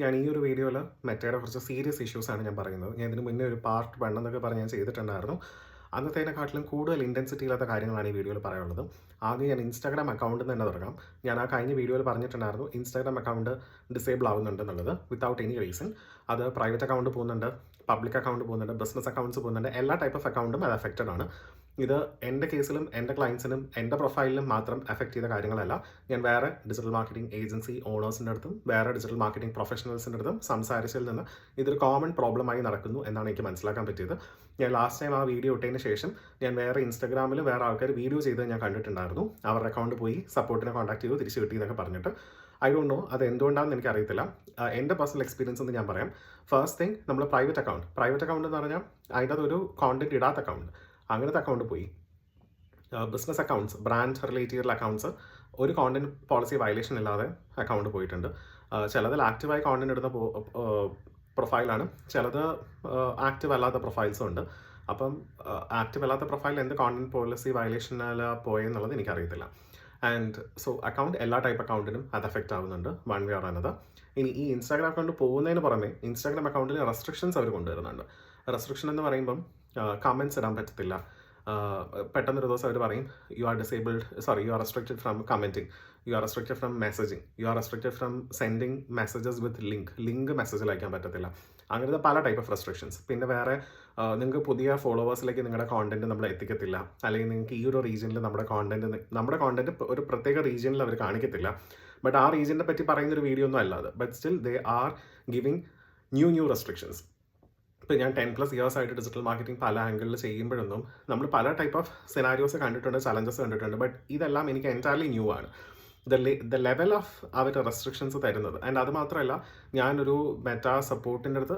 ഞാൻ ഈ ഒരു വീഡിയോയിൽ മെറ്റയുടെ കുറച്ച് സീരിയസ് ഇഷ്യൂസാണ് ഞാൻ പറയുന്നത്. ഞാൻ ഇതിന് മുന്നേ ഒരു പാർട്ട് 1 എന്നൊക്കെ പറഞ്ഞ് ഞാൻ ചെയ്തിട്ടുണ്ടായിരുന്നു. അന്നത്തേനെക്കാട്ടിലും കൂടുതൽ ഇൻറ്റൻസിറ്റി ഇല്ലാത്ത കാര്യങ്ങളാണ് ഈ വീഡിയോയിൽ പറയാനുള്ളത്. ആദ്യം ഞാൻ ഇൻസ്റ്റാഗ്രാം അക്കൗണ്ടിൽ നിന്ന് തന്നെ തുടങ്ങാം. ഞാൻ ആ കഴിഞ്ഞ വീഡിയോയിൽ പറഞ്ഞിട്ടുണ്ടായിരുന്നു ഇൻസ്റ്റാഗ്രാം അക്കൗണ്ട് ഡിസേബിൾ ആവുന്നുണ്ടെന്നുള്ളത് വിത്തൗട്ട് എനി റീസൺ. അത് പ്രൈവറ്റ് അക്കൗണ്ട് പോകുന്നുണ്ട്, പബ്ലിക് അക്കൗണ്ട് പോകുന്നുണ്ട്, ബിസിനസ് അക്കൗണ്ട്സ് പോകുന്നുണ്ട്. എല്ലാ ടൈപ്പ് ഓഫ് അക്കൗണ്ടും അത് അഫക്റ്റഡ് ആണ്. ഇത് എൻ്റെ കേസിലും എൻ്റെ ക്ലയൻസിനും എൻ്റെ പ്രൊഫൈലിലും മാത്രം അഫക്റ്റ് ചെയ്ത കാര്യങ്ങളല്ല. ഞാൻ വേറെ ഡിജിറ്റൽ മാർക്കറ്റിംഗ് ഏജൻസി ഓണേഴ്സിൻ്റെ അടുത്തും വേറെ ഡിജിറ്റൽ മാർക്കറ്റിംഗ് പ്രൊഫഷണൽസിൻ്റെ അടുത്തും സംസാരിച്ചതിൽ നിന്ന് ഇതൊരു കോമൺ പ്രോബ്ലമായി നടക്കുന്നു എന്നാണ് എനിക്ക് മനസ്സിലാക്കാൻ പറ്റിയത്. ഞാൻ ലാസ്റ്റ് ടൈം ആ വീഡിയോ ഇട്ടതിന് ശേഷം ഞാൻ വേറെ ഇൻസ്റ്റാഗ്രാമിൽ വേറെ ആൾക്കാർ വീഡിയോ ചെയ്ത് ഞാൻ കണ്ടിട്ടുണ്ടായിരുന്നു. അവരുടെ അക്കൗണ്ട് പോയി സപ്പോർട്ടിനെ കോൺടാക്ട് ചെയ്തു, തിരിച്ച് കിട്ടി എന്നൊക്കെ പറഞ്ഞിട്ട്. ഐ ഡോണ്ട് നോ അത് എന്തുകൊണ്ടാണെന്ന് എനിക്കറിയത്തില്ല. എൻ്റെ പേഴ്സണൽ എക്സ്പീരിയൻസ് എന്ന് ഞാൻ പറയാം. ഫസ്റ്റ് തിങ്, നമ്മൾ പ്രൈവറ്റ് അക്കൗണ്ട് എന്ന് പറഞ്ഞാൽ അതിൻ്റെ അതൊരു കോണ്ടന്റ് ഇടാത്ത അക്കൗണ്ട്, അങ്ങനത്തെ അക്കൗണ്ട് പോയി. ബിസിനസ് അക്കൗണ്ട്സ്, ബ്രാൻഡ് റിലേറ്റ് ചെയ്തിട്ടുള്ള അക്കൗണ്ട്സ് ഒരു കോണ്ടന്റ് പോളിസി വയലേഷൻ ഇല്ലാതെ അക്കൗണ്ട് പോയിട്ടുണ്ട്. ചിലതിൽ ആക്റ്റീവായി കോണ്ടന്റ് ഇടുന്ന പ്രൊഫൈലാണ്, ചിലത് ആക്റ്റീവ് അല്ലാത്ത പ്രൊഫൈൽസും ഉണ്ട്. അപ്പം ആക്റ്റീവ് അല്ലാത്ത പ്രൊഫൈൽ എന്ത് കോണ്ടന്റ് പോളിസി വയലേഷനിൽ പോയെന്നുള്ളത് എനിക്കറിയത്തില്ല. ആൻഡ് സോ അക്കൗണ്ട് എല്ലാ ടൈപ്പ് അക്കൗണ്ടിനും അത് എഫക്റ്റ് ആവുന്നുണ്ട് വൺ വേ ഓർ അനദർ. ഇനി ഈ ഇൻസ്റ്റാഗ്രാം അക്കൗണ്ട് പോകുന്നതിന് പുറമെ ഇൻസ്റ്റാഗ്രാം അക്കൗണ്ടിൽ റെസ്ട്രിക്ഷൻസ് അവർ കൊണ്ടുവരുന്നുണ്ട്. റെസ്ട്രിക്ഷൻ എന്ന് പറയുമ്പം കമൻറ്റ്സ് ഇടാൻ പറ്റത്തില്ല. പെട്ടെന്നൊരു ദിവസം അവർ പറയും you are restricted from commenting, you are restricted from messaging, you are restricted from sending messages with link മെസ്സേജിൽ അയക്കാൻ പറ്റത്തില്ല. അങ്ങനത്തെ പല ടൈപ്പ് ഓഫ് റെസ്ട്രിക്ഷൻസ്. പിന്നെ വേറെ നിങ്ങൾക്ക് പുതിയ ഫോളോവേഴ്സിലേക്ക് നിങ്ങളുടെ കോണ്ടന്റ് നമ്മൾ എത്തിക്കത്തില്ല, അല്ലെങ്കിൽ നിങ്ങൾക്ക് ഈ ഒരു റീജിയനിൽ നമ്മുടെ കോണ്ടന്റ് ഒരു പ്രത്യേക റീജിയനിൽ അവർ കാണിക്കത്തില്ല. ബട്ട് ആ റീജിയനെ പറ്റി പറയുന്നൊരു വീഡിയോ ഒന്നും അല്ലാതെ, but still they are giving new restrictions. ഇപ്പോൾ ഞാൻ 10+ ഇയേഴ്സ് ആയിട്ട് ഡിജിറ്റൽ മാർക്കറ്റിംഗ് പല ആംഗിളിൽ ചെയ്യുമ്പോഴൊന്നും നമ്മൾ പല ടൈപ്പ് ഓഫ് സിനാരിയോസ് കണ്ടിട്ടുണ്ട്, ചലഞ്ചസ് കണ്ടിട്ടുണ്ട്. ബട്ട് ഇതെല്ലാം എനിക്ക് എൻറ്റയർലി ന്യൂ ആണ്. ദ ലെവൽ ഓഫ് അവർ റെസ്ട്രിക്ഷൻസ് തരുന്നത്. ആൻഡ് അത് മാത്രമല്ല, ഞാനൊരു മെറ്റാ സപ്പോർട്ടിൻ്റെ അടുത്ത്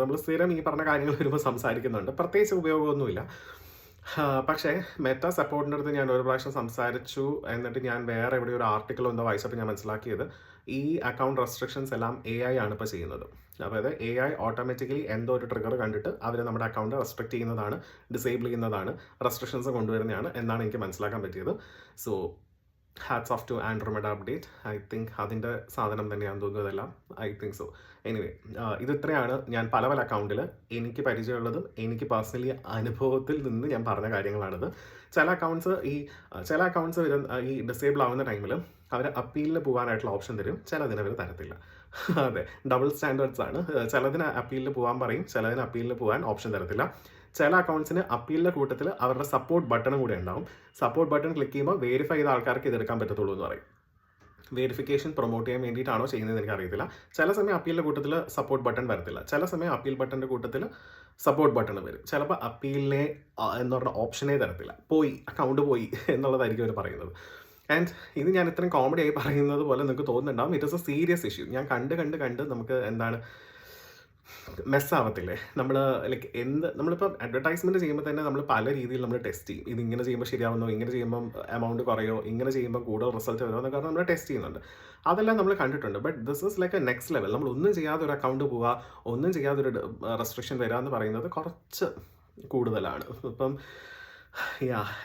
നമ്മൾ സ്ഥിരം ഈ പറഞ്ഞ കാര്യങ്ങൾ വരുമ്പോൾ സംസാരിക്കുന്നുണ്ട്, പ്രത്യേകിച്ച് ഉപയോഗമൊന്നുമില്ല. പക്ഷേ മെറ്റാ സപ്പോർട്ടിൻ്റെ അടുത്ത് ഞാൻ ഒരു പ്രാവശ്യം സംസാരിച്ചു. എന്നിട്ട് ഞാൻ വേറെ എവിടെ ഒരു ആർട്ടിക്കിൾ എന്തോ വായിച്ചപ്പോൾ ഞാൻ മനസ്സിലാക്കിയത് ഈ അക്കൗണ്ട് റെസ്ട്രിക്ഷൻസ് എല്ലാം AI ആണ് ഇപ്പോൾ ചെയ്യുന്നത്. അതായത് AI ഓട്ടോമാറ്റിക്കലി എന്തോ ഒരു ട്രിഗർ കണ്ടിട്ട് അവർ നമ്മുടെ അക്കൗണ്ട് റെസ്ട്രിക്റ്റ് ചെയ്യുന്നതാണ്, ഡിസേബിൾ ചെയ്യുന്നതാണ്, റെസ്ട്രിക്ഷൻസ് കൊണ്ടുവരുന്നതാണ് എന്നാണ് എനിക്ക് മനസ്സിലാക്കാൻ പറ്റിയത്. So hats off to Andromeda update. I think അതിൻ്റെ സാധനം തന്നെയാണെന്ന് തോന്നുന്നതെല്ലാം. I think so. എനിവേ, ഇത് ഇത്രയാണ് ഞാൻ പല അക്കൗണ്ടിൽ എനിക്ക് പരിചയമുള്ളതും എനിക്ക് പേഴ്സണലി അനുഭവത്തിൽ നിന്ന് ഞാൻ പറഞ്ഞ കാര്യങ്ങളാണിത്. ചില അക്കൗണ്ട്സ് ഈ ഡിസേബിൾ ആവുന്ന ടൈമിൽ അവർ അപ്പീലിന് പോകാനായിട്ടുള്ള ഓപ്ഷൻ തരും, ചിലതിന് അവർ തരത്തില്ല. അതെ, ഡബിൾ സ്റ്റാൻഡേർഡ്സ് ആണ്. ചിലതിന് അപ്പീലിന് പോകാൻ പറയും, ചിലതിന് അപ്പീലിന് പോകാൻ ഓപ്ഷൻ തരത്തില്ല. ചില അക്കൗണ്ട്സിന് അപ്പീലിൻ്റെ കൂട്ടത്തിൽ അവരുടെ സപ്പോർട്ട് ബട്ടണും കൂടെ ഉണ്ടാവും. സപ്പോർട്ട് ബട്ടൺ ക്ലിക്ക് ചെയ്യുമ്പോൾ വെരിഫൈ ചെയ്ത ആൾക്കാർക്ക് ഇതെടുക്കാൻ പറ്റത്തുള്ളൂ എന്ന് പറയും. വെരിഫിക്കേഷൻ പ്രൊമോട്ട് ചെയ്യാൻ വേണ്ടിയിട്ടാണോ ചെയ്യുന്നത് എനിക്കറിയത്തില്ല. ചില സമയം അപ്പീലിൻ്റെ കൂട്ടത്തിൽ സപ്പോർട്ട് ബട്ടൺ വരത്തില്ല, ചില സമയം അപ്പീൽ ബട്ടൻ്റെ കൂട്ടത്തിൽ സപ്പോർട്ട് ബട്ടൺ വരും. ചിലപ്പോൾ അപ്പീലിനെ എന്ന് പറഞ്ഞ ഓപ്ഷനേ തരത്തില്ല, അക്കൗണ്ട് പോയി എന്നുള്ളതായിരിക്കും അവർ പറയുന്നത്. ആൻഡ് ഇത് ഞാൻ ഇത്രയും കോമഡി ആയി പറയുന്നത് പോലെ നിങ്ങൾക്ക് തോന്നുന്നുണ്ടാവും, it is a serious issue. ഞാൻ കണ്ട് നമുക്ക് എന്താണ് മെസ്സാവത്തില്ലേ നമ്മൾ. നമ്മളിപ്പോൾ അഡ്വർടൈസ്മെൻറ്റ് ചെയ്യുമ്പോൾ തന്നെ നമ്മൾ പല രീതിയിൽ നമ്മൾ ടെസ്റ്റ് ചെയ്യും. ഇതിങ്ങനെ ചെയ്യുമ്പോൾ ശരിയാവുന്നോ, ഇങ്ങനെ ചെയ്യുമ്പം എമൗണ്ട് കുറയോ, ഇങ്ങനെ ചെയ്യുമ്പോൾ കൂടുതൽ റിസൾട്ട് വരുമോ എന്നൊക്കെ നമ്മൾ ടെസ്റ്റ് ചെയ്യുന്നുണ്ട്. അതെല്ലാം നമ്മൾ കണ്ടിട്ടുണ്ട്. But this is like A next level. നമ്മൾ ഒന്നും ചെയ്യാതെ ഒരു അക്കൗണ്ട് പോവുക, ഒന്നും ചെയ്യാതെ ഒരു റെസ്ട്രിക്ഷൻ വരിക എന്ന് പറയുന്നത് കുറച്ച് കൂടുതലാണ്. ഇപ്പം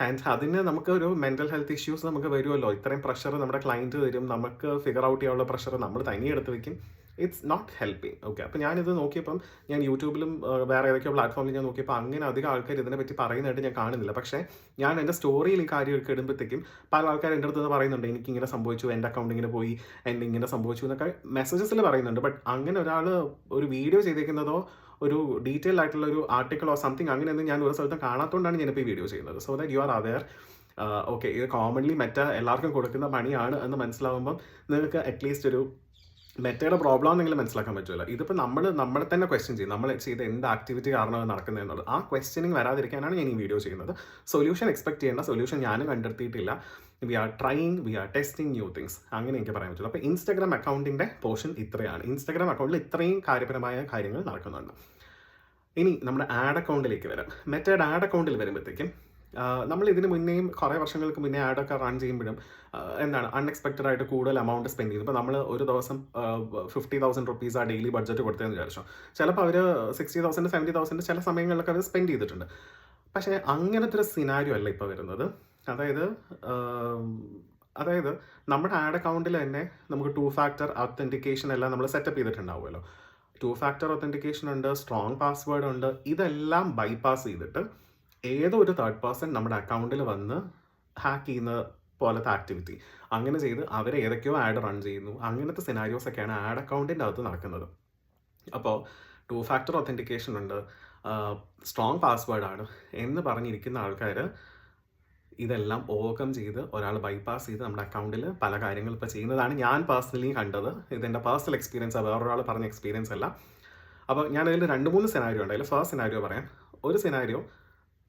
ആൻഡ് അതിന് നമുക്ക് ഒരു മെൻ്റൽ ഹെൽത്ത് ഇഷ്യൂസ് നമുക്ക് വരുമല്ലോ. ഇത്രയും പ്രഷർ നമ്മുടെ ക്ലയൻറ്റ് തരും, നമുക്ക് ഫിഗർ ഔട്ട് ചെയ്യാനുള്ള പ്രഷർ നമ്മൾ തനിയെ എടുത്ത് വെക്കും. It's not helping. ഓക്കെ, അപ്പോൾ ഞാനിത് നോക്കിയപ്പം ഞാൻ യൂട്യൂബിലും വേറെ ഏതൊക്കെയോ പ്ലാറ്റ്ഫോമിൽ ഞാൻ നോക്കിയപ്പോൾ അങ്ങനെ അധികം ആൾക്കാർ ഇതിനെപ്പറ്റി പറയുന്നതായിട്ട് ഞാൻ കാണുന്നില്ല. പക്ഷേ ഞാൻ എൻ്റെ സ്റ്റോറിയിൽ ഈ കാര്യമൊക്കെ ഇടുമ്പോഴത്തേക്കും പല ആൾക്കാർ എൻ്റെ അടുത്ത് പറയുന്നുണ്ട്, എനിക്കിങ്ങനെ സംഭവിച്ചു, എൻ്റെ അക്കൗണ്ട് ഇങ്ങനെ പോയി, എൻ്റെ ഇങ്ങനെ സംഭവിച്ചു എന്നൊക്കെ മെസ്സേജസിൽ പറയുന്നുണ്ട്. ബട്ട് അങ്ങനെ ഒരാൾ ഒരു വീഡിയോ ചെയ്തേക്കുന്നതോ ഒരു ഡീറ്റെയിൽ ആയിട്ടുള്ള ഒരു ആർട്ടിക്കിളോ സംതിങ് അങ്ങനെയൊന്നും ഞാൻ ഒരു സ്ഥലത്തും കാണാത്തതുകൊണ്ടാണ് ഞാനിപ്പോൾ ഈ വീഡിയോ ചെയ്യുന്നത്. So that you are aware. Okay, ഇത് കോമൺലി എല്ലാവർക്കും കൊടുക്കുന്ന പണിയാണ് എന്ന് മനസ്സിലാവുമ്പം നിങ്ങൾക്ക് അറ്റ്ലീസ്റ്റ് ഒരു മെറ്റയുടെ പ്രോബ്ലം എന്നെങ്കിലും മനസ്സിലാക്കാൻ പറ്റുമല്ലോ. ഇതിപ്പോൾ നമ്മളെ തന്നെ ക്വസ്റ്റ്യൻ ചെയ്യും, നമ്മൾ ചെയ്ത എന്ത് ആക്ടിവിറ്റി കാരണമാണ് നടക്കുന്നതെന്നുള്ളത്. ആ ക്വസ്റ്റ്യനിങ് വരാതിരിക്കാനാണ് ഞാൻ ഈ വീഡിയോ ചെയ്യുന്നത്. സൊല്യൂഷൻ എക്സ്പെക്ട് ചെയ്യേണ്ട, സൊല്യൂഷൻ ഞാനും കണ്ടെത്തിയിട്ടില്ല. We are trying, we are testing new things, അങ്ങനെ എനിക്ക് പറയാൻ പറ്റുള്ളൂ. അപ്പോൾ ഇൻസ്റ്റാഗ്രാം അക്കൗണ്ടിൻ്റെ പോർഷൻ ഇത്രയാണ്. ഇൻസ്റ്റാഗ്രാം അക്കൗണ്ടിൽ ഇത്രയും കാര്യപരമായ കാര്യങ്ങൾ നടക്കുന്നുണ്ട്. ഇനി നമ്മുടെ ആഡ് അക്കൗണ്ടിലേക്ക് വരാം. മെറ്റയുടെ ആഡ് അക്കൗണ്ടിൽ വരുമ്പോഴത്തേക്കും നമ്മൾ ഇതിന് മുന്നേയും കുറേ വർഷങ്ങൾക്ക് മുന്നേ ആഡൊക്കെ റൺ ചെയ്യുമ്പോഴും അൺഎക്സ്പെക്റ്റഡ് ആയിട്ട് കൂടുതൽ എമൗണ്ട് സ്പെൻഡ് ചെയ്തു. ഇപ്പോൾ നമ്മൾ ഒരു ദിവസം 50,000 റുപ്പീസ് ആ ഡെയിലി ബഡ്ജറ്റ് കൊടുത്തതെന്ന് വിചാരിച്ചു. ചിലപ്പോൾ അവർ 60,000 70,000 ചില സമയങ്ങളിലൊക്കെ അവർ സ്പെൻഡ് ചെയ്തിട്ടുണ്ട്. പക്ഷേ അങ്ങനത്തെ ഒരു സിനാരിയോ അല്ല ഇപ്പോൾ വരുന്നത്. അതായത് അതായത് നമ്മുടെ ആഡ് അക്കൗണ്ടിൽ തന്നെ നമുക്ക് 2 ഫാക്ടർ ഒത്തൻറ്റിക്കേഷൻ എല്ലാം നമ്മൾ സെറ്റപ്പ് ചെയ്തിട്ടുണ്ടാവുമല്ലോ. 2 ഫാക്ടർ ഒത്തൻറ്റിക്കേഷൻ ഉണ്ട്, സ്ട്രോങ് പാസ്വേഡ് ഉണ്ട്. ഇതെല്ലാം ബൈപ്പാസ് ചെയ്തിട്ട് ഏതോ ഒരു തേർഡ് പേഴ്സൺ നമ്മുടെ അക്കൗണ്ടിൽ വന്ന് ഹാക്ക് ചെയ്യുന്ന പോലത്തെ ആക്ടിവിറ്റി അങ്ങനെ ചെയ്ത് അവർ ഏതൊക്കെയോ ആഡ് റൺ ചെയ്യുന്നു. അങ്ങനത്തെ സിനാരിയോസ് ഒക്കെയാണ് ആഡ് അക്കൗണ്ടിൻ്റെ അകത്ത് നടക്കുന്നത്. അപ്പോൾ 2 ഫാക്ടർ ഒത്തൻറ്റിക്കേഷൻ ഉണ്ട്, സ്ട്രോങ് പാസ്വേഡാണ് എന്ന് പറഞ്ഞിരിക്കുന്ന ആൾക്കാർ ഇതെല്ലാം ഓവർകം ചെയ്ത് ഒരാൾ ബൈപ്പാസ് ചെയ്ത് നമ്മുടെ അക്കൗണ്ടിൽ പല കാര്യങ്ങൾ ഇപ്പോൾ ചെയ്യുന്നതാണ് ഞാൻ പേഴ്സണലി കണ്ടത്. ഇതെൻ്റെ പേഴ്സണൽ എക്സ്പീരിയൻസ്, വേറൊരാൾ പറഞ്ഞ എക്സ്പീരിയൻസ് അല്ല. അപ്പോൾ ഞാനതിൽ 2-3 സിനാരിയോ ഉണ്ട്. അതിൽ ഫസ്റ്റ് സിനാരിയോ പറയാം. ഒരു സിനാരിയോ,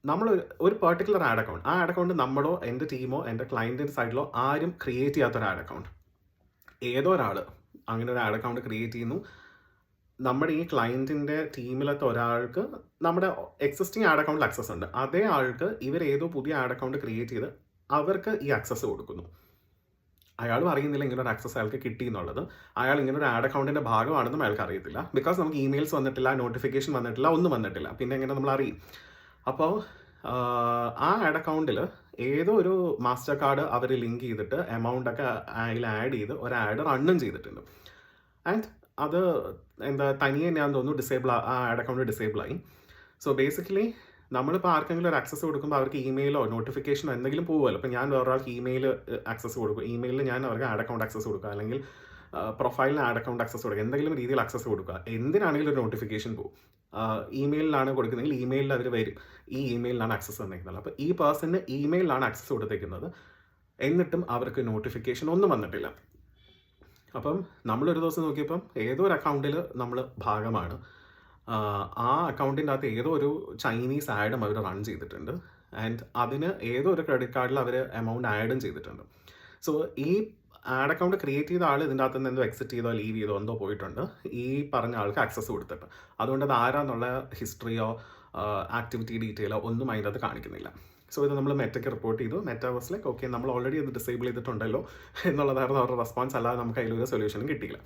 നമ്മൾ ഒരു പെർട്ടിക്കുലർ ആഡ് അക്കൗണ്ട്, ആ ആഡ് അക്കൗണ്ട് നമ്മളോ എൻ്റെ ടീമോ എൻ്റെ ക്ലയൻറ്റിൻ്റെ സൈഡിലോ ആരും ക്രിയേറ്റ് ചെയ്യാത്തൊരു ആഡ് അക്കൗണ്ട്, ഏതോ ഒരാൾ അങ്ങനെ ഒരു ആഡ് അക്കൗണ്ട് ക്രിയേറ്റ് ചെയ്യുന്നു. നമ്മുടെ ഈ ക്ലയൻറ്റിൻ്റെ ടീമിലത്തെ ഒരാൾക്ക് നമ്മുടെ എക്സിസ്റ്റിംഗ് ആഡ് അക്കൗണ്ടിൽ ആക്സസ് ഉണ്ട്. അതേ ആൾക്ക് ഇവർ ഏതോ പുതിയ ആഡ് അക്കൗണ്ട് ക്രിയേറ്റ് ചെയ്ത് അവർക്ക് ഈ ആക്സസ് കൊടുക്കുന്നു. അയാളും അറിയുന്നില്ല ഇങ്ങനെ ഒരു ആക്സസ് അയാൾക്ക് കിട്ടി എന്നുള്ളത്. അയാൾ ഇങ്ങനെ ഒരു ആഡ് അക്കൗണ്ടിൻ്റെ ഭാഗമാണെന്നും അയാൾക്ക് അറിയത്തില്ല. ബിക്കോസ് നമുക്ക് ഇമെയിൽസ് വന്നിട്ടില്ല, നോട്ടിഫിക്കേഷൻ വന്നിട്ടില്ല, ഒന്നും വന്നിട്ടില്ല. പിന്നെ എങ്ങനെ നമ്മൾ അറിയും? അപ്പോൾ ആ ആഡ് അക്കൗണ്ടിൽ ഏതോ ഒരു മാസ്റ്റർ കാർഡ് അവർ ലിങ്ക് ചെയ്തിട്ട് എമൗണ്ടൊക്കെ അതിൽ ആഡ് ചെയ്ത് ഒരു ആഡ് റണ്ണും ചെയ്തിട്ടുണ്ട്. ആൻഡ് അത് എന്താ തനിയെ ഞാൻ തോന്നുന്നു ആ ആഡ് അക്കൗണ്ട് ഡിസേബിൾ ആയി. സോ ബേസിക്കലി നമ്മളിപ്പോൾ ആർക്കെങ്കിലും ഒരു ആക്സസ് കൊടുക്കുമ്പോൾ അവർക്ക് ഇമെയിലോ നോട്ടിഫിക്കേഷനോ എന്തെങ്കിലും പോകുമല്ലോ. ഇപ്പോൾ ഞാൻ വേറൊരാൾക്ക് ഇമെയിൽ ആക്സസ് കൊടുക്കും, ഇമെയിലിൽ ഞാൻ അവർക്ക് ആഡ് അക്കൗണ്ട് ആക്സസ് കൊടുക്കുക, അല്ലെങ്കിൽ പ്രൊഫൈലിന് ആഡ് അക്കൗണ്ട് ആക്സസ് കൊടുക്കുക, എന്തെങ്കിലും രീതിയിൽ ആക്സസ് കൊടുക്കുക, എന്തിനാണെങ്കിലും ഒരു നോട്ടിഫിക്കേഷൻ പോകും. ഇമെയിലിലാണ് കൊടുക്കുന്നതെങ്കിൽ ഇമെയിലിൽ അവർ വരും, ഈ ഇമെയിലിലാണ് ആക്സസ് തന്നിരിക്കുന്നത്. അപ്പോൾ ഈ പേഴ്സണിന് ഇമെയിലിലാണ് ആക്സസ് കൊടുത്തേക്കുന്നത്, എന്നിട്ടും അവർക്ക് നോട്ടിഫിക്കേഷൻ ഒന്നും വന്നിട്ടില്ല. അപ്പം നമ്മളൊരു ദിവസം നോക്കിയപ്പം ഏതോ ഒരു അക്കൗണ്ടിൽ നമ്മൾ ഭാഗമാണ്. ആ അക്കൗണ്ടിൻ്റെ അകത്ത് ഏതോ ഒരു ചൈനീസ് ആഡും അവർ റൺ ചെയ്തിട്ടുണ്ട്. ആൻഡ് അതിന് ഏതോ ഒരു ക്രെഡിറ്റ് കാർഡിൽ അവർ എമൗണ്ട് ആഡും ചെയ്തിട്ടുണ്ട്. സോ ഈ ആഡ് അക്കൗണ്ട് ക്രിയേറ്റ് ചെയ്ത ആൾ ഇതിൻ്റെ അകത്ത് നിന്ന് എന്തോ എക്സിറ്റ് ചെയ്തോ ലീവ് ചെയ്തോ എന്തോ പോയിട്ടുണ്ട് ഈ പറഞ്ഞ ആൾക്ക് ആക്സസ് കൊടുത്തിട്ട്. അതുകൊണ്ട് അത് ആരാന്നുള്ള ഹിസ്റ്ററിയോ ആക്ടിവിറ്റി ഡീറ്റെയിലോ ഒന്നും അതിൻ്റെ അകത്ത് കാണിക്കുന്നില്ല. സോ ഇത് നമ്മൾ മെറ്റയ്ക്ക് റിപ്പോർട്ട് ചെയ്തു. മെറ്റ വാസ് ലൈക്ക് ഓക്കെ, നമ്മൾ ഓൾറെഡി അത് ഡിസേബിൾ ചെയ്തിട്ടുണ്ടല്ലോ എന്നുള്ളതായിരുന്നു അവരുടെ റെസ്പോൺസ്. അല്ലാതെ നമുക്ക് അതിലൊരു സൊല്യൂഷനും കിട്ടിയില്ല.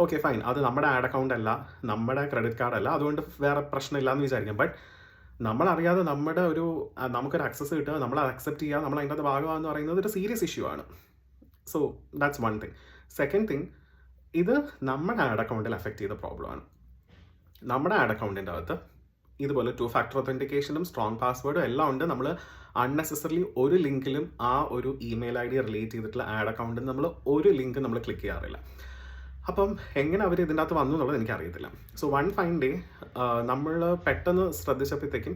ഓക്കെ ഫൈൻ, അത് നമ്മുടെ ആഡ് അക്കൗണ്ട് അല്ല, നമ്മുടെ ക്രെഡിറ്റ് കാർഡ് അല്ല, അതുകൊണ്ട് വേറെ പ്രശ്നമില്ല എന്ന് വിചാരിക്കാം. ബട്ട് നമ്മളറിയാതെ നമുക്കൊരു ആക്സസ് കിട്ടുക, നമ്മൾ അക്സെപ്റ്റ് ചെയ്യുക, നമ്മൾ അതിൻ്റെ അത് ഭാഗമാണെന്ന് പറയുന്നത് ഒരു സീരിയസ് ഇഷ്യൂ ആണ്. So that's one thing. Second thing, ഇത് നമ്മുടെ ആഡ് അക്കൗണ്ടിൽ അഫക്റ്റ് ചെയ്ത പ്രോബ്ലമാണ്. നമ്മുടെ ആഡ് അക്കൗണ്ടിൻ്റെ അകത്ത് ഇതുപോലെ 2 ഫാക്ടർ ഒത്തൻറ്റിക്കേഷനും സ്ട്രോങ് പാസ്വേഡും എല്ലാം ഉണ്ട്. നമ്മൾ അൺനെസസറിലി ഒരു ലിങ്കിലും ആ ഒരു ഇമെയിൽ ഐ ഡി റിലേറ്റ് ചെയ്തിട്ടുള്ള ആഡ് അക്കൗണ്ടിൽ നമ്മൾ ഒരു ലിങ്ക് നമ്മൾ ക്ലിക്ക് ചെയ്യാറില്ല. അപ്പം എങ്ങനെ അവർ ഇതിൻ്റെ അകത്ത് വന്നു എന്നുള്ളത് എനിക്കറിയത്തില്ല. സോ വൺ ഫൈൻ ഡേ നമ്മൾ പെട്ടെന്ന് ശ്രദ്ധിച്ചപ്പോഴത്തേക്കും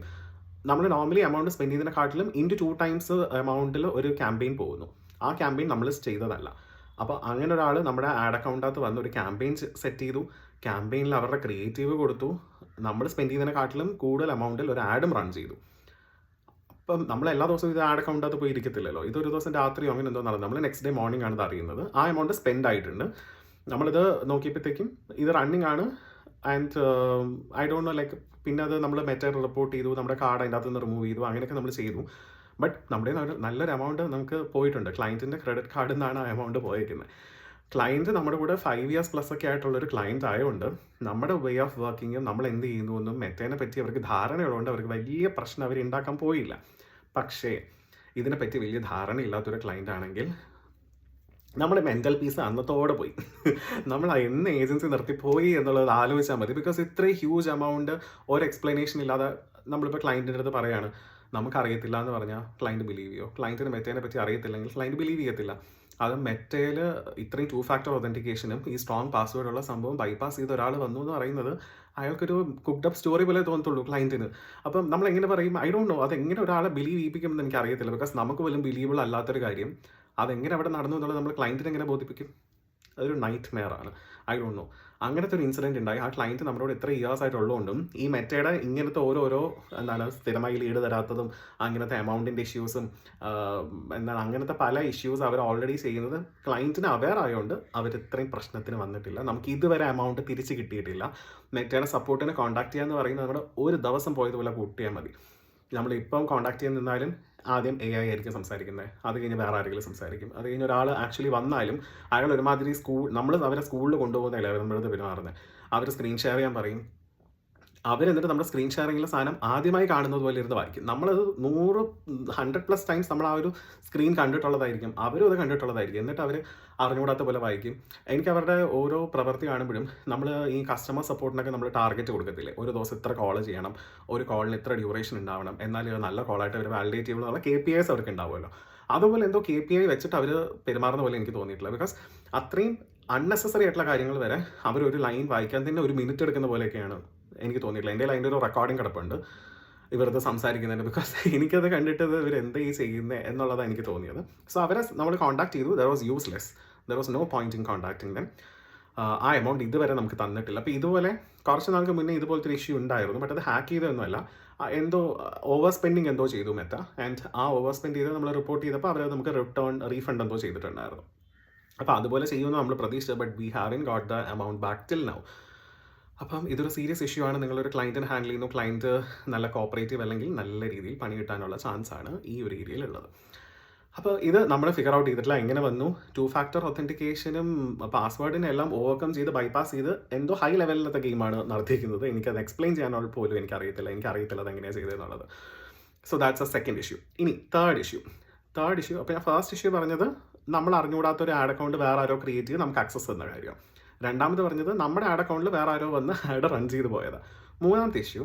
നമ്മൾ നോർമലി എമൗണ്ട് സ്പെൻഡ് ചെയ്യുന്നതിനെക്കാട്ടിലും ഇൻറ്റു 2 ടൈംസ് എമൗണ്ടിൽ ഒരു ക്യാമ്പയിൻ പോകുന്നു. ആ ക്യാമ്പയിൻ നമ്മൾ ചെയ്തതല്ല. അപ്പോൾ അങ്ങനെ ഒരാൾ നമ്മുടെ ആഡ് അക്കൗണ്ടിനകത്ത് വന്ന് ഒരു ക്യാമ്പയിൻ സെറ്റ് ചെയ്തു. ക്യാമ്പയിനിൽ അവരുടെ ക്രിയേറ്റീവ് കൊടുത്തു. നമ്മൾ സ്പെൻഡ് ചെയ്യുന്നതിനെക്കാട്ടിലും കൂടുതൽ എമൗണ്ടിൽ ഒരു ആഡും റൺ ചെയ്തു. അപ്പം നമ്മൾ എല്ലാ ദിവസവും ഇത് ആഡ് അക്കൗണ്ടിനകത്ത് പോയി ഇരിക്കത്തില്ലല്ലോ. ഇതൊരു ദിവസം രാത്രിയോ അങ്ങനെ എന്തോ നടന്നു. നമ്മൾ നെക്സ്റ്റ് ഡേ മോർണിംഗ് ആണ് ഇത് അറിയുന്നത്. ആ എമൗണ്ട് സ്പെൻഡ് ആയിട്ടുണ്ട്. നമ്മളിത് നോക്കിയപ്പോഴത്തേക്കും ഇത് റണ്ണിങ് ആണ്. And I don't know like പിന്നെ അത് നമ്മൾ മെറ്റർ റിപ്പോർട്ട് ചെയ്തു, നമ്മുടെ കാർഡ് അതിൻ്റെ അകത്ത് നിന്ന് റിമൂവ് ചെയ്തു, അങ്ങനെയൊക്കെ നമ്മൾ ചെയ്തു. ബട്ട് നമ്മുടെ നല്ലൊരു എമൗണ്ട് നമുക്ക് പോയിട്ടുണ്ട്. ക്ലയൻറ്റിൻ്റെ ക്രെഡിറ്റ് കാർഡിൽ നിന്നാണ് ആ എമൗണ്ട് പോയിരിക്കുന്നത്. ക്ലയൻറ്റ് നമ്മുടെ കൂടെ 5 years പ്ലസ് ഒക്കെ ആയിട്ടുള്ളൊരു ക്ലയൻറ്റ് ആയതുകൊണ്ട് നമ്മുടെ വേ ഓഫ് വർക്കിങ്ങും നമ്മൾ എന്ത് ചെയ്യുന്നു എന്നും മെറ്റേനെ പറ്റി അവർക്ക് ധാരണയുള്ളതുകൊണ്ട് അവർക്ക് വലിയ പ്രശ്നം അവർ ഉണ്ടാക്കാൻ പോയില്ല. പക്ഷേ ഇതിനെപ്പറ്റി വലിയ ധാരണയില്ലാത്തൊരു ക്ലയൻറ്റ് ആണെങ്കിൽ നമ്മുടെ മെൻ്റൽ പീസ് അന്നത്തോടെ പോയി. നമ്മൾ എന്ന് ഏജൻസി നിർത്തിപ്പോയി എന്നുള്ളത് ആലോചിച്ചാൽ മതി. ബിക്കോസ് ഇത്രയും ഹ്യൂജ് എമൗണ്ട് ഒരു എക്സ്പ്ലനേഷൻ ഇല്ലാതെ നമ്മളിപ്പോൾ ക്ലയൻറ്റിൻ്റെ അടുത്ത് പറയുകയാണ് നമുക്കറിയത്തില്ല എന്ന് പറഞ്ഞാൽ ക്ലയൻറ്റ് ബിലീവ് ചെയ്യോ? ക്ലയൻറ്റിന് മെറ്റേനെ പറ്റി അറിയത്തില്ലെങ്കിൽ ക്ലയൻറ്റ് ബിലീവ് ചെയ്യത്തില്ല. അത് മെറ്റയിൽ ഇത്രയും 2 ഫാക്ടർ ഒതൻറ്റിക്കേഷനും ഈ സ്ട്രോങ് പാസ്വേഡുള്ള സംഭവം ബൈപ്പാസ് ചെയ്ത ഒരാൾ വന്നു എന്ന് പറയുന്നത് അയാൾക്കൊരു കുക്ക്ഡ് അപ്പ് സ്റ്റോറി പോലെ തോന്നത്തുള്ളൂ ക്ലയൻറ്റിന്. അപ്പം നമ്മൾ എങ്ങനെ പറയും? I don't know. അതെങ്ങനെ ഒരാളെ ബിലീവ് ചെയ്യിപ്പിക്കുമെന്ന് എനിക്ക് അറിയത്തില്ല. ബിക്കോസ് നമുക്ക് പോലും ബിലീവബിൾ അല്ലാത്തൊരു കാര്യം അതെങ്ങനെ അവിടെ നടന്നു എന്നുള്ളത് നമ്മൾ ക്ലയൻറ്റിനെ എങ്ങനെ ബോധിപ്പിക്കും? അതൊരു നൈറ്റ് മെയർ ആണ്. I don't know. അങ്ങനത്തെ ഒരു ഇൻസിഡൻറ്റ് ഉണ്ടായി. ആ ക്ലയൻറ്റ് നമ്മളോട് എത്ര ഇയേഴ്സ് ആയിട്ടുള്ളതുകൊണ്ടും ഈ മെറ്റയുടെ ഇങ്ങനത്തെ ഓരോരോ സ്ഥിരമായി ലീഡ് തരാത്തതും അങ്ങനത്തെ എമൗണ്ടിൻ്റെ ഇഷ്യൂസും അങ്ങനത്തെ പല ഇഷ്യൂസ് അവർ ഓൾറെഡി ചെയ്യുന്നത് ക്ലയൻറ്റിന് അവെയർ ആയതുകൊണ്ട് അവർ ഇത്രയും പ്രശ്നത്തിന് വന്നിട്ടില്ല. നമുക്ക് ഇതുവരെ എമൗണ്ട് തിരിച്ച് കിട്ടിയിട്ടില്ല. മെറ്റയുടെ സപ്പോർട്ടിനെ കോൺടാക്ട് ചെയ്യാന്ന് പറയുന്നത് നമ്മുടെ ഒരു ദിവസം പോയതുപോലെ കൂട്ടിയാൽ മതി. നമ്മളിപ്പം കോൺടാക്ട് ചെയ്യാൻ നിന്നാലും ആദ്യം AI ആയിരിക്കും സംസാരിക്കുന്നത്, അത് കഴിഞ്ഞ് വേറെ ആരെങ്കിലും സംസാരിക്കും, അത് കഴിഞ്ഞ് ഒരാൾ ആക്ച്വലി വന്നാലും അയാൾ ഒരുമാതിരി നമ്മൾ അവരെ സ്കൂളിൽ കൊണ്ടുപോകുന്നതല്ലേ അവർ നമ്മളത് പെരുമാറുന്നത്. അവർ സ്ക്രീൻ ഷെയർ ചെയ്യാൻ പറയും, അവരെന്നിട്ട് നമ്മുടെ സ്ക്രീൻ ഷെയറിങ്ങിലെ സാധനം ആദ്യമായി കാണുന്നത് പോലെ ഇരുന്ന് വായിക്കും. നമ്മളത് 100+ ടൈംസ് നമ്മൾ ആ ഒരു സ്ക്രീൻ കണ്ടിട്ടുള്ളതായിരിക്കും. അവരും അത് കണ്ടിട്ടുള്ളതായിരിക്കും. എന്നിട്ട് അവർ അറിഞ്ഞുകൂടാത്ത പോലെ വായിക്കും. എനിക്ക് അവരുടെ ഓരോ പ്രവൃത്തി കാണുമ്പോഴും നമ്മൾ ഈ കസ്റ്റമർ സപ്പോർട്ടിനൊക്കെ നമ്മൾ ടാർഗറ്റ് കൊടുക്കത്തില്ലേ, ഒരു ദിവസം ഇത്ര കോൾ ചെയ്യണം, ഒരു കോളിന് ഇത്ര ഡ്യൂറേഷൻ ഉണ്ടാവണം, എന്നാലും അത് നല്ല കോളായിട്ട് അവർ വാലിഡേറ്റ് ചെയ്യുമ്പോൾ KPIs അവർക്ക് ഉണ്ടാവുമല്ലോ. അതുപോലെ എന്തോ KPI വെച്ചിട്ട് അവർ പെരുമാറുന്ന പോലെ എനിക്ക് തോന്നിയിട്ടില്ല. ബിക്കോസ് അത്രയും അൺനെസസറി ആയിട്ടുള്ള കാര്യങ്ങൾ വരെ അവരൊരു ലൈൻ വായിക്കാൻ തന്നെ ഒരു മിനിറ്റ് എടുക്കുന്ന പോലെയൊക്കെയാണ് എനിക്ക് തോന്നിയിട്ടില്ല. എൻ്റെ അതിൻ്റെ ഒരു റെക്കോർഡിംഗ് കിടപ്പുണ്ട് ഇവരത് സംസാരിക്കുന്നതിന്. ബിക്കോസ് എനിക്കത് കണ്ടിട്ട് ഇവർ എന്താ ഈ ചെയ്യുന്നത് എന്നുള്ളതാണ് എനിക്ക് തോന്നിയത്. സോ അവരെ നമ്മൾ കോൺടാക്ട് ചെയ്തു. There was useless. There was no point in contacting them. ആ എമൗണ്ട് ഇതുവരെ നമുക്ക് തന്നിട്ടില്ല. അപ്പോൾ ഇതുപോലെ കുറച്ച് നാൾക്ക് മുന്നേ ഇതുപോലത്തെ ഒരു ഇഷ്യൂ ഉണ്ടായിരുന്നു. ബട്ട് അത് ഹാക്ക് ചെയ്തതൊന്നുമല്ല. എന്തോ ഓവർ സ്പെൻഡിങ് എന്തോ ചെയ്തു മെറ്റ. ആൻഡ് ആ ഓവർ സ്പെൻഡ് ചെയ്ത് നമ്മൾ റിപ്പോർട്ട് ചെയ്തപ്പോൾ അവർ നമുക്ക് റീഫണ്ട് എന്തോ ചെയ്തിട്ടുണ്ടായിരുന്നു. അപ്പോൾ അതുപോലെ ചെയ്യുമെന്ന് നമ്മൾ പ്രതീക്ഷിച്ചത്. But we haven't got the amount back till now. അപ്പം ഇതൊരു സീരിയസ് ഇഷ്യൂ ആണ്. നിങ്ങളൊരു ക്ലയൻറ്റിനെ ഹാൻഡിൽ ചെയ്യുന്നു, ക്ലയൻറ്റ് നല്ല കോപ്പറേറ്റീവ് അല്ലെങ്കിൽ നല്ല രീതിയിൽ പണി കിട്ടാനുള്ള ചാൻസ് ആണ് ഈ ഒരു ഏരിയയിലുള്ളത്. അപ്പോൾ ഇത് നമ്മൾ ഫിഗർ ഔട്ട് ചെയ്തിട്ടില്ല എങ്ങനെ വന്നു. 2-factor ഒത്തൻറ്റിക്കേഷനും പാസ്വേഡിനെ എല്ലാം ഓവർകം ചെയ്ത് ബൈപ്പാസ് ചെയ്ത് എന്തോ ഹൈ ലെവലിലത്തെ ഗെയിമാണ് നടത്തിയിരിക്കുന്നത്. എനിക്കത് എക്സ്പ്ലെയിൻ ചെയ്യാനുള്ള പോലും എനിക്കറിയത്തില്ല അത് എങ്ങനെയാണ് ചെയ്തതെന്നുള്ളത്. So that's a second issue. ഇനി തേർഡ് ഇഷ്യൂ. അപ്പോൾ ഞാൻ ഫസ്റ്റ് ഇഷ്യൂ പറഞ്ഞത് നമ്മൾ അറിഞ്ഞുകൂടാത്ത ഒരു ആഡ് അക്കൗണ്ട് വേറെ ആരോ ക്രിയേറ്റ് ചെയ്ത് നമുക്ക് ആക്സസ് എന്ന കാര്യം. രണ്ടാമത് പറഞ്ഞത് നമ്മുടെ ആഡ് അക്കൗണ്ടിൽ വേറെ ആരോ വന്ന് ആഡ് റൺ ചെയ്ത് പോയത്. മൂന്നാമത്തെ ഇഷ്യൂ,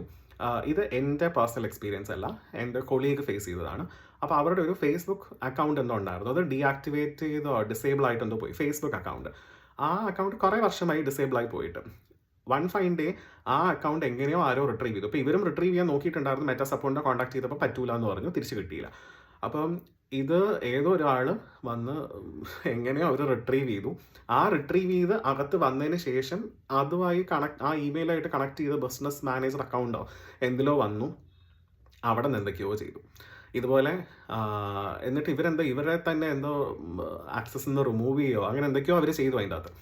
ഇത് എൻ്റെ പേഴ്സണൽ എക്സ്പീരിയൻസ് അല്ല, എൻ്റെ കൊളീഗ് ഫേസ് ചെയ്തതാണ്. അപ്പോൾ അവരുടെ ഒരു ഫേസ്ബുക്ക് അക്കൗണ്ട് എന്തോ ഉണ്ടായിരുന്നു, അത് ഡീആക്ടിവേറ്റ് ചെയ്തോ ഡിസേബിൾ ആയിട്ടെന്തോ പോയി. ഫേസ്ബുക്ക് അക്കൗണ്ട്, ആ അക്കൗണ്ട് കുറേ വർഷമായി ഡിസേബിൾ ആയി പോയിട്ട് വൺ ഫൈൻ ഡേ ആ അക്കൗണ്ട് എങ്ങനെയോ ആരോ റിട്രീവ് ചെയ്തു. അപ്പോൾ ഇവരും റിട്രീവ് ചെയ്യാൻ നോക്കിയിട്ടുണ്ടായിരുന്നു. മെറ്റാ സപ്പോർട്ടിനെ കോൺടാക്ട് ചെയ്തപ്പോൾ പറ്റൂല എന്ന് പറഞ്ഞു, തിരിച്ച് കിട്ടിയില്ല. അപ്പം ഇത് ഏതോ ഒരാൾ വന്ന് എങ്ങനെയോ അവർ റിട്രീവ് ചെയ്തു. ആ റിട്രീവ് ചെയ്ത് അകത്ത് വന്നതിന് ശേഷം അതുമായി ആ ഇമെയിലായിട്ട് കണക്ട് ചെയ്ത ബിസിനസ് മാനേജർ അക്കൗണ്ടോ എന്തിലോ വന്നു, അവിടെ നിന്ന് എന്തൊക്കെയോ ചെയ്തു ഇതുപോലെ. എന്നിട്ട് ഇവരെ തന്നെ എന്തോ ആക്സസ് നിന്ന് റിമൂവ് ചെയ്യുകയോ അങ്ങനെ എന്തൊക്കെയോ അവർ ചെയ്തു അതിൻ്റെ അകത്ത്.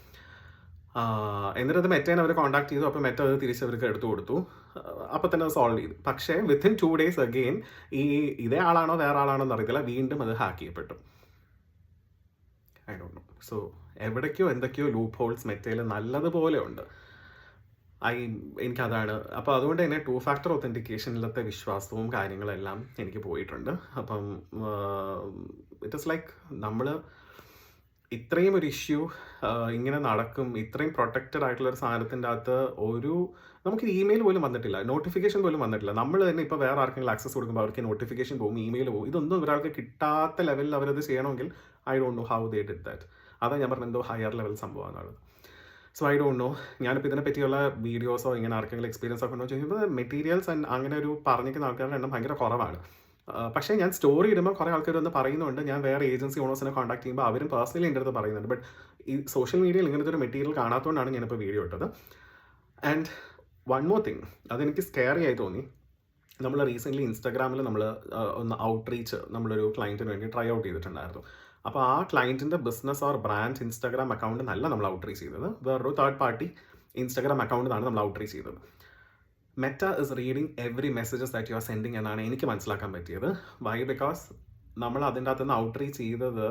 എന്നിട്ട് അത് മെറ്റേനെ അവർ കോൺടാക്ട് ചെയ്തു. അപ്പോൾ മെറ്റ അത് തിരിച്ച് അവർക്ക് എടുത്തു കൊടുത്തു. അപ്പോൾ തന്നെ അത് സോൾവ് ചെയ്തു. പക്ഷേ വിത്തിൻ 2 days അഗെയിൻ ഇതേ ആളാണോ വേറെ ആളാണോ എന്നറിയത്തില്ല, വീണ്ടും അത് ഹാക്ക് ചെയ്യപ്പെട്ടു. I don't know. സോ എവിടേക്കോ എന്തൊക്കെയോ ലൂപ്പ് ഹോൾസ് മെറ്റയിൽ നല്ലതുപോലെ ഉണ്ട്. എനിക്കതാണ്. അപ്പോൾ അതുകൊണ്ട് തന്നെ 2-factor ഒത്തൻറ്റിക്കേഷനിലത്തെ വിശ്വാസവും കാര്യങ്ങളെല്ലാം എനിക്ക് പോയിട്ടുണ്ട്. അപ്പം ഇറ്റ് ഇസ് ലൈക്ക് നമ്മൾ ഇത്രയും ഒരു ഇഷ്യൂ ഇങ്ങനെ നടക്കും, ഇത്രയും പ്രൊട്ടക്റ്റഡ് ആയിട്ടുള്ള ഒരു സാധനത്തിൻ്റെ അകത്ത് നമുക്ക് ഇമെയിൽ പോലും വന്നിട്ടില്ല, നോട്ടിഫിക്കേഷൻ പോലും വന്നിട്ടില്ല. നമ്മൾ തന്നെ ഇപ്പോൾ വേറെ ആർക്കെങ്കിലും ആക്സസ് കൊടുക്കുമ്പോൾ അവർക്ക് നോട്ടിഫിക്കേഷൻ പോകും, ഇമെയിൽ പോകും. ഇതൊന്നും ഒരാൾക്ക് കിട്ടാത്ത ലെവലിൽ അവരത് ചെയ്യണമെങ്കിൽ I don't know how they did that. അതാ ഞാൻ പറഞ്ഞത്, എന്തോ ഹയർ ലെവൽ സംഭവമാണ്. So I don't know. ഞാനിപ്പോൾ ഇതിനെ പറ്റിയുള്ള വീഡിയോസോ ഇങ്ങനെ ആർക്കെങ്കിലും എക്സ്പീരിയൻസ് ഒക്കെ ഉണ്ടോ ചോദിക്കുമ്പോൾ മെറ്റീരിയൽസ് അങ്ങനെ ഒരു പറഞ്ഞിരിക്കുന്ന ആൾക്കാരുടെ എണ്ണം ഭയങ്കര കുറവാണ്. പക്ഷേ ഞാൻ സ്റ്റോറി ഇടുമ്പോൾ കുറേ ആൾക്കാർ വന്ന് പറയുന്നുണ്ട്. ഞാൻ വേറെ ഏജൻസി ഓണേഴ്സിനെ കോൺടാക്ട് ചെയ്യുമ്പോൾ അവരും പേഴ്സണലി എൻ്റെ അടുത്ത് പറയുന്നുണ്ട്. ബട്ട് ഈ സോഷ്യൽ മീഡിയയിൽ ഇങ്ങനത്തെ ഒരു മെറ്റീരിയൽ കാണാത്തതുകൊണ്ടാണ് ഞാനിപ്പോൾ വീഡിയോ ഇട്ടത്. ആൻഡ് വൺ മോർ തിങ്, അതെനിക്ക് സ്കെയറി ആയി തോന്നി. നമ്മൾ റീസെൻ്റ്ലി ഇൻസ്റ്റാഗ്രാമിൽ നമ്മൾ ഒന്ന് ഔട്ട്റീച്ച് നമ്മളൊരു ക്ലയൻറ്റിന് വേണ്ടി ട്രൈ ഔട്ട് ചെയ്തിട്ടുണ്ടായിരുന്നു. അപ്പോൾ ആ ക്ലയൻറ്റിൻ്റെ business or brand Instagram account നല്ല നമ്മൾ ഔട്ട്റീച്ച് ചെയ്തത്, വേറൊരു തേർഡ് പാർട്ടി ഇൻസ്റ്റാഗ്രാം അക്കൗണ്ടിനാണ് നമ്മൾ ഔട്ട്റീച്ച് ചെയ്തത്. Meta is reading every messages that you are sending എന്നാണ് എനിക്ക് മനസ്സിലാക്കാൻ പറ്റിയത്. വൈ? ബിക്കോസ് നമ്മൾ അതിൻ്റെ അകത്തുനിന്ന് ഔട്ട്റീച്ച് ചെയ്തത്,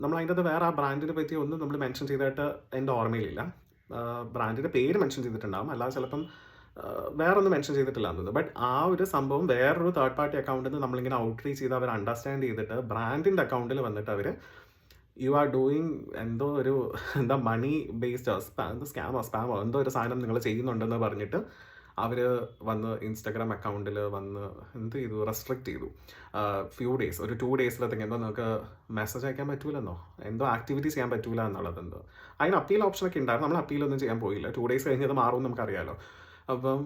നമ്മൾ അതിൻ്റെ അകത്ത് വേറെ ആ ബ്രാൻഡിനെ പറ്റി ഒന്നും നമ്മൾ മെൻഷൻ ചെയ്തിട്ട് എൻ്റെ ഓർമ്മയിലില്ല. ബ്രാൻഡിൻ്റെ പേര് മെൻഷൻ ചെയ്തിട്ടുണ്ടാകും, അല്ലാതെ ചിലപ്പം വേറെ ഒന്നും മെൻഷൻ ചെയ്തിട്ടില്ല എന്ന് തോന്നുന്നു. ബട്ട് ആ ഒരു സംഭവം വേറൊരു തേർഡ് പാർട്ടി അക്കൗണ്ടിൽ നിന്ന് നമ്മളിങ്ങനെ ഔട്ട്റീച്ച് ചെയ്ത് അവർ അണ്ടർസ്റ്റാൻഡ് ചെയ്തിട്ട് ബ്രാൻഡിൻ്റെ അക്കൗണ്ടിൽ വന്നിട്ട് അവർ യു ആർ ഡൂയിങ് എന്തോ ഒരു മണി ബേസ്ഡ് സ്പാമോ എന്തോ ഒരു സാധനം നിങ്ങൾ ചെയ്യുന്നുണ്ടെന്ന് പറഞ്ഞിട്ട് അവർ വന്ന് ഇൻസ്റ്റാഗ്രാം അക്കൗണ്ടിൽ വന്ന് എന്ത് ചെയ്തു, റെസ്ട്രിക്റ്റ് ചെയ്തു. ഫ്യൂ ഡേയ്സ്, ഒരു 2 daysലത്തേക്ക് എന്തോ നിങ്ങൾക്ക് മെസ്സേജ് അയക്കാൻ പറ്റൂലെന്നോ എന്തോ ആക്ടിവിറ്റീസ് ചെയ്യാൻ പറ്റൂല എന്നുള്ളതെന്തോ. അതിന് അപ്പീൽ ഓപ്ഷനൊക്കെ ഉണ്ടായിരുന്നു. നമ്മൾ അപ്പീലൊന്നും ചെയ്യാൻ പോയില്ല. 2 days കഴിഞ്ഞത് മാറുമെന്ന് നമുക്കറിയാമല്ലോ. അപ്പം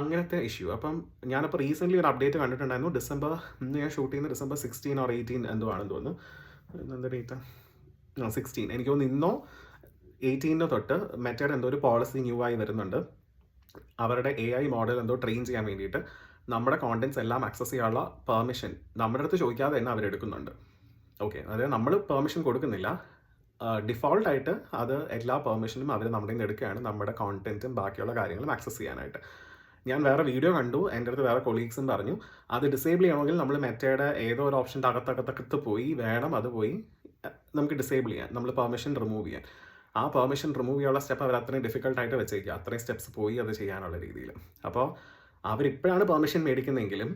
അങ്ങനത്തെ ഇഷ്യൂ. അപ്പം ഞാനിപ്പോൾ റീസെൻ്റ്ലി ഒരു അപ്ഡേറ്റ് കണ്ടിട്ടുണ്ടായിരുന്നു. ഞാൻ ഷൂട്ട് ചെയ്യുന്ന December 16 or 18 എന്തോ ആണെന്ന് തോന്നുന്നു. എന്താ ഡേറ്റ്? 16. എനിക്ക് തോന്നുന്നു ഇന്നോ 18 തൊട്ട് മെറ്റയുടെ എന്തോ ഒരു പോളിസി ന്യൂ ആയി വരുന്നുണ്ട്. അവരുടെ AI മോഡൽ എന്തോ ട്രെയിൻ ചെയ്യാൻ വേണ്ടിയിട്ട് നമ്മുടെ കോണ്ടൻറ്റ്സ് എല്ലാം ആക്സസ് ചെയ്യാനുള്ള പെർമിഷൻ നമ്മുടെ അടുത്ത് ചോദിക്കാതെ തന്നെ അവരെടുക്കുന്നുണ്ട്. ഓക്കെ, അതായത് നമ്മൾ പെർമിഷൻ കൊടുക്കുന്നില്ല, ഡിഫോൾട്ടായിട്ട് അത് എല്ലാ പെർമിഷനും അവർ നമ്മുടെ നിന്ന് എടുക്കുകയാണ്, നമ്മുടെ കോണ്ടൻറ്റും ബാക്കിയുള്ള കാര്യങ്ങളും ആക്സസ് ചെയ്യാനായിട്ട്. ഞാൻ വേറെ വീഡിയോ കണ്ടു, എൻ്റെ അടുത്ത് വേറെ കൊളീഗ്സും പറഞ്ഞു അത് ഡിസേബിൾ ചെയ്യണമെങ്കിൽ നമ്മൾ മെറ്റയുടെ ഏതോ ഒരു ഓപ്ഷൻ്റെ അകത്തകത്ത് പോയി വേണം അത് പോയി നമുക്ക് ഡിസേബിൾ ചെയ്യാൻ, നമ്മൾ പെർമിഷൻ റിമൂവ് ചെയ്യാൻ. ആ പെർമിഷൻ റിമൂവ് ചെയ്യാനുള്ള സ്റ്റെപ്പ് അവർ അത്രയും ഡിഫിക്കൽട്ടായിട്ട് വെച്ചേക്കുക, അത്രയും സ്റ്റെപ്സ് പോയി അത് ചെയ്യാനുള്ള രീതിയിൽ. അപ്പോൾ അവരിപ്പോഴാണ് പെർമിഷൻ മേടിക്കുന്നതെങ്കിലും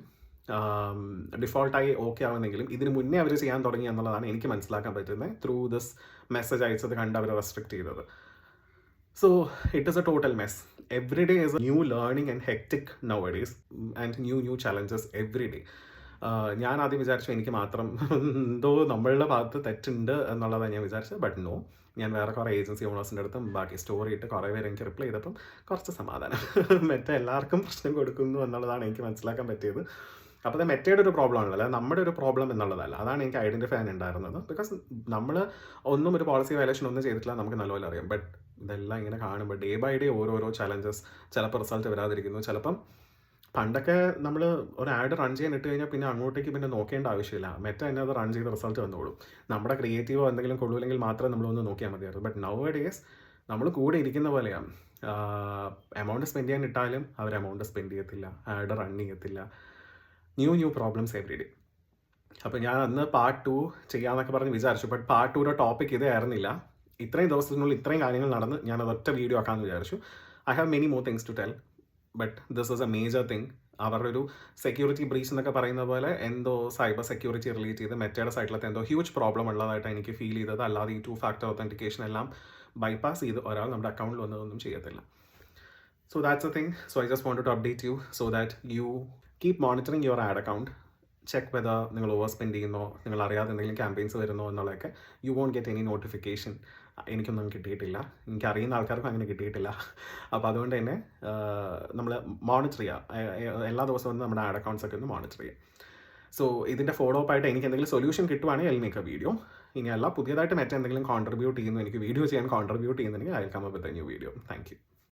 ഡിഫോൾട്ടായി ഓക്കെ ആവുന്നെങ്കിലും ഇതിന് മുന്നേ അവർ ചെയ്യാൻ തുടങ്ങി എന്നുള്ളതാണ് എനിക്ക് മനസ്സിലാക്കാൻ പറ്റുന്നത് ത്രൂ ദിസ് മെസ്സേജ് അയച്ചത് കണ്ട് അവർ റെസ്ട്രിക്റ്റ് ചെയ്തത്. So it is a total mess. Every day is a new learning and hectic nowadays, and new challenges every day. ഞാൻ ആദ്യം വിചാരിച്ചു എനിക്ക് മാത്രം എന്തോ നമ്മളുടെ ഭാഗത്ത് തെറ്റുണ്ട് എന്നുള്ളതാണ് ഞാൻ വിചാരിച്ചത്. ബട്ട് നോ, ഞാൻ വേറെ കുറേ ഏജൻസി ഓണേഴ്സിൻ്റെ അടുത്തും ബാക്കി സ്റ്റോറി ഇട്ട് കുറേ പേര് എനിക്ക് റിപ്ലൈ ചെയ്തപ്പം കുറച്ച് സമാധാനം. മെറ്റ എല്ലാവർക്കും പ്രശ്നം കൊടുക്കുന്നു എന്നുള്ളതാണ് എനിക്ക് മനസ്സിലാക്കാൻ പറ്റിയത്. അപ്പോൾ അത് മെറ്റയുടെ ഒരു പ്രോബ്ലം ആണല്ലോ, അല്ലാതെ നമ്മുടെ ഒരു പ്രോബ്ലം എന്നുള്ളതല്ല. അതാണ് എനിക്ക് ഐഡൻറ്റിഫൈ ചെയ്യാൻ ഉണ്ടായിരുന്നത്. ബിക്കോസ് നമ്മൾ ഒന്നും ഒരു പോളിസി വയലേഷൻ ഒന്നും ചെയ്തിട്ടില്ല, നമുക്ക് നല്ലപോലെ അറിയാം. ബട്ട് ഇതെല്ലാം ഇങ്ങനെ കാണുമ്പോൾ ഡേ ബൈ ഡേ ഓരോരോ ചലഞ്ചസ്, ചിലപ്പോൾ റിസൾട്ട് വരാതിരിക്കുന്നു. ചിലപ്പം പണ്ടൊക്കെ നമ്മൾ ഒരു ആഡ് റൺ ചെയ്യാൻ ഇട്ട് കഴിഞ്ഞാൽ പിന്നെ അങ്ങോട്ടേക്ക് പിന്നെ നോക്കേണ്ട ആവശ്യമില്ല, മെറ്റ തന്നെ അത് റൺ ചെയ്ത് റിസൾട്ട് വന്നോളും. നമ്മുടെ ക്രിയേറ്റീവോ എന്തെങ്കിലും കൊള്ളില്ലെങ്കിൽ മാത്രമേ നമ്മളൊന്ന് നോക്കിയാൽ മതിയായിരുന്നു. ബട്ട് നൗ ഡേയ്സ് നമ്മൾ കൂടെ ഇരിക്കുന്ന പോലെയാണ്. എമൗണ്ട് സ്പെൻഡ് ചെയ്യാൻ ഇട്ടാലും അവർ എമൗണ്ട് സ്പെൻഡ് ചെയ്യത്തില്ല, ആഡ് റൺ ചെയ്യത്തില്ല. New problems every day. അപ്പോൾ ഞാൻ അന്ന് പാർട്ട് 2 ചെയ്യാമെന്നൊക്കെ പറഞ്ഞ് വിചാരിച്ചു. ബട്ട് പാർട്ട് 2യുടെ ടോപ്പിക് ഇതേ ആയിരുന്നില്ല. ഇത്രയും ദിവസത്തിനുള്ളിൽ ഇത്രയും കാര്യങ്ങൾ നടന്ന് ഞാൻ അതൊറ്റ വീഡിയോ ആക്കാമെന്ന് വിചാരിച്ചു. I have many more things to tell, but this is a major thing. അവരുടെ ഒരു സെക്യൂരിറ്റി ബ്രീച്ച് എന്നൊക്കെ പറയുന്ന പോലെ എന്തോ സൈബർ സെക്യൂരിറ്റി റിലേറ്റ് ചെയ്ത് മെറ്റയുടെ സൈഡിലത്തെ എന്തോ ഹ്യൂജ് പ്രോബ്ലം ഉള്ളതായിട്ടാണ് എനിക്ക് ഫീൽ ചെയ്തത്. അല്ലാതെ ഈ 2 ഫാക്ടർ ഒത്തൻറ്റിക്കേഷൻ എല്ലാം ബൈപ്പാസ് ചെയ്ത് ഒരാൾ നമ്മുടെ അക്കൗണ്ടിൽ വന്നതൊന്നും ചെയ്യത്തില്ല. So that's the thing. So I just wanted to update you so that you keep monitoring your ad account. Check whether നിങ്ങൾ ഓവർ സ്പെൻഡ് ചെയ്യുന്നോ, നിങ്ങൾ അറിയാതെ എന്തെങ്കിലും ക്യാമ്പയിൻസ് വരുന്നോ എന്നുള്ളതൊക്കെ. You won't get any notification. എനിക്കൊന്നും കിട്ടിയിട്ടില്ല, എനിക്കറിയുന്ന ആൾക്കാർക്കും അങ്ങനെ കിട്ടിയിട്ടില്ല. അപ്പോൾ അതുകൊണ്ട് തന്നെ നമ്മൾ മോണിറ്റർ ചെയ്യുക, എല്ലാ ദിവസവും നമ്മുടെ ആഡ് അക്കൗണ്ട്സ് ഒക്കെ ഒന്ന് മോണിറ്റർ ചെയ്യുക. സോ ഇതിൻ്റെ ഫോളോ അപ്പ് ആയിട്ട് എനിക്ക് എന്തെങ്കിലും സൊല്യൂഷൻ കിട്ടുവാണെങ്കിൽ ഐ മേക്ക് എ വീഡിയോ. ഇനി അല്ല പുതിയതായിട്ട് മെറ്റ എന്തെങ്കിലും കോൺട്രിബ്യൂട്ട് ചെയ്യുന്നു, എനിക്ക് വീഡിയോ ചെയ്യാൻ കോൺട്രിബ്യൂട്ട് ചെയ്യുന്നുണ്ടെങ്കിൽ I will come up with a new video. Thank U.